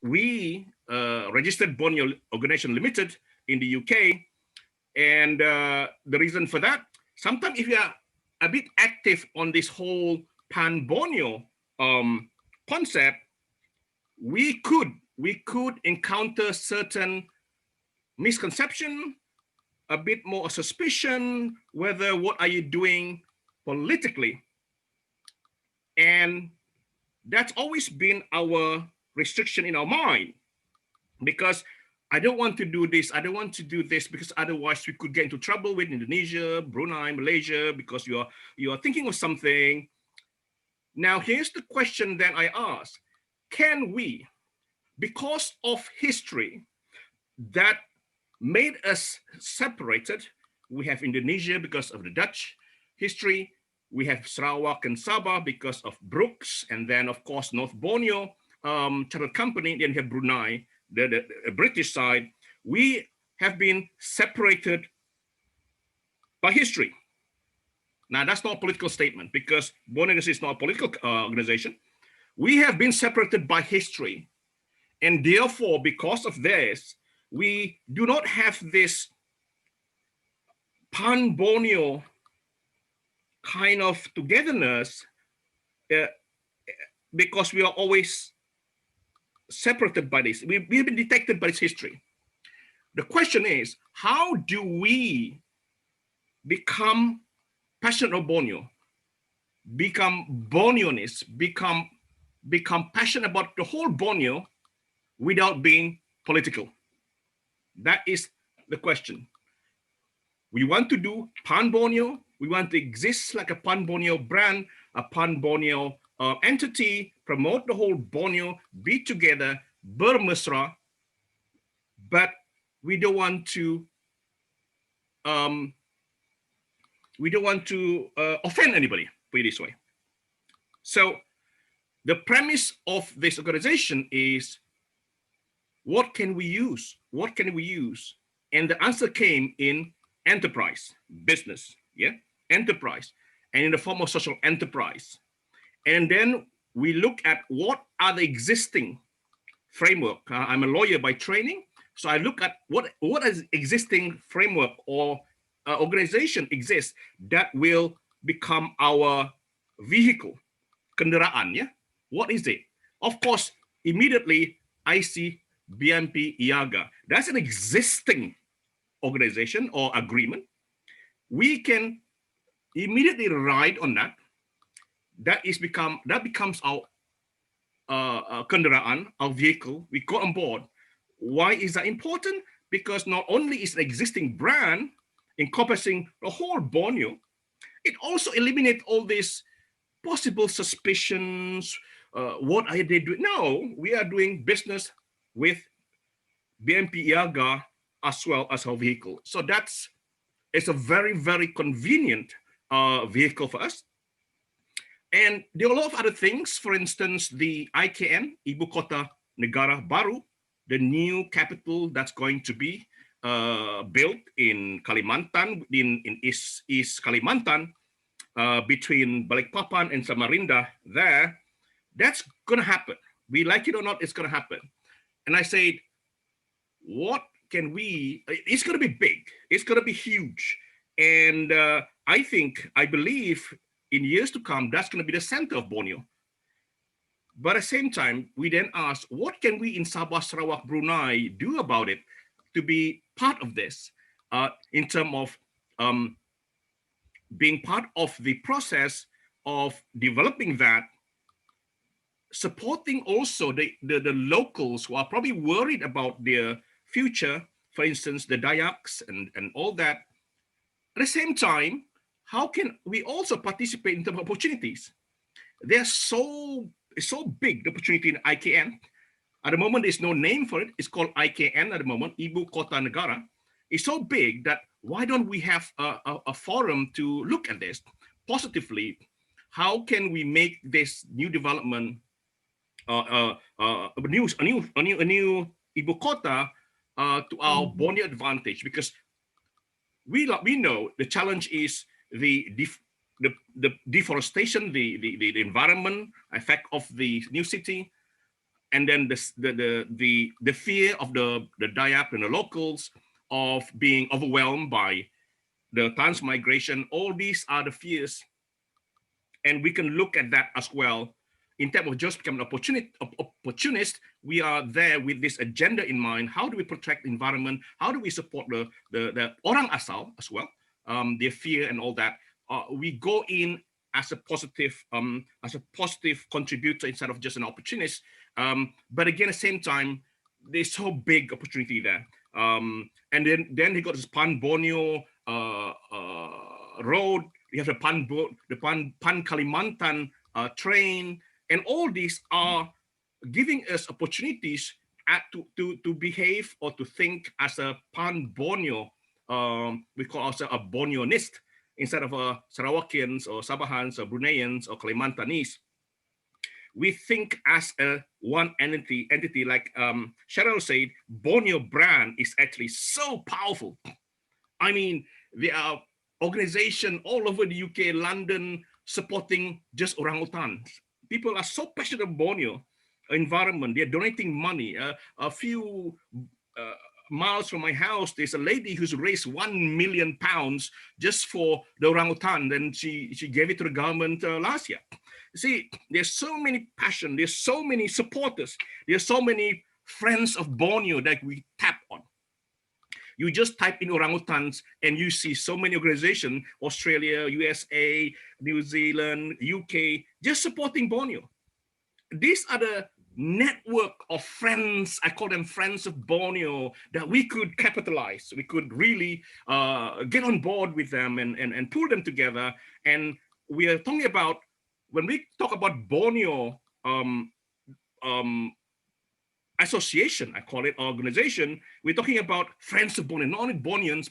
we registered Borneo Organization Limited in the UK. And the reason for that, sometimes if you are a bit active on this whole pan Borneo concept, we could encounter certain misconception, a bit more suspicion, whether what are you doing politically. And that's always been our restriction in our mind, because I don't want to do this, I don't want to do this, because otherwise we could get into trouble with Indonesia, Brunei, Malaysia, because you are thinking of something. Now here's the question that I ask: can we, because of history that made us separated, we have Indonesia because of the Dutch history, we have Sarawak and Sabah because of Brooks, and then of course North Borneo Chartered Company, then we have Brunei, the British side. We have been separated by history. Now that's not a political statement, because Borneo is not a political organization. We have been separated by history, and therefore because of this, we do not have this pan Borneo kind of togetherness, uh, because we are always separated by this. We've been detected by this history. The question is, how do we become passionate of Borneo, become Borneonists, become passionate about the whole Borneo without being political? That is the question. We want to do Pan Borneo. We want to exist like a Pan Borneo brand, a Pan Borneo entity, promote the whole Borneo, be together, bermesra, but we don't want to um, offend anybody, put it this way. So the premise of this organization is, what can we use? What can we use? And the answer came in enterprise, business, yeah, enterprise, and in the form of social enterprise. And then we look at what are the existing framework. I'm a lawyer by training, so I look at what is existing framework or organization exists that will become our vehicle, kendaraan, yeah? What is it? Of course, immediately I see BMP IAGA. That's an existing organization or agreement. We can immediately ride on that. That becomes our kendaraan, our vehicle. We go on board. Why is that important? Because not only is an existing brand encompassing the whole Borneo, it also eliminates all these possible suspicions. What are they doing? No, we are doing business with BMP Iaga as well as our vehicle. So it's a very, very convenient vehicle for us. And there are a lot of other things. For instance, the IKN, Ibu Kota Negara Baru, the new capital that's going to be built in Kalimantan, in East Kalimantan, between Balikpapan and Samarinda there, that's going to happen. We like it or not, it's going to happen. And I said, what can we, it's going to be big, it's going to be huge. And I believe in years to come, that's going to be the center of Borneo. But at the same time, we then ask, what can we in Sabah, Sarawak, Brunei do about it to be part of this in terms of being part of the process of developing that, supporting also the locals who are probably worried about their future, for instance, the Dayaks and all that. At the same time, how can we also participate in terms of opportunities? They're so big, the opportunity in IKN. At the moment, there's no name for it. It's called IKN at the moment, Ibu Kota Negara. It's so big that why don't we have a forum to look at this positively? How can we make this new development a new Ibu Kota to our Borneo advantage? Because we know the challenge is the deforestation, the environment effect of the new city. and then the fear of the Dayak and the locals of being overwhelmed by the transmigration. All these are the fears, and we can look at that as well. In terms of just becoming opportunist, we are there with this agenda in mind. How do we protect the environment? How do we support the orang asal as well? Their fear and all that. We go in as a positive contributor instead of just an opportunist. But again, at the same time, there's so big opportunity there. And then he got this Pan Borneo road. We have the Pan Kalimantan train, and all these are giving us opportunities to behave or to think as a Pan Borneo. We call ourselves a Borneoist instead of a Sarawakians or Sabahans or Bruneians or Kalimantanese. We think as a one entity like Cheryl said. Borneo brand is actually so powerful. I mean, there are organizations all over the UK, London, supporting just orangutans. People are so passionate about Borneo environment. They're donating money. A few miles from my house, there's a lady who's raised £1 million just for the orangutan. Then she gave it to the government last year. See, there's so many passion. There's so many supporters. There's so many friends of Borneo that we tap on. You just type in orangutans and you see so many organizations, Australia, USA, New Zealand, UK, just supporting Borneo. These are the network of friends, I call them friends of Borneo, that we could capitalize. We could really get on board with them and pull them together. And we are talking about, when we talk about Borneo association, I call it, organization, we're talking about friends of Borneo, not only Borneans,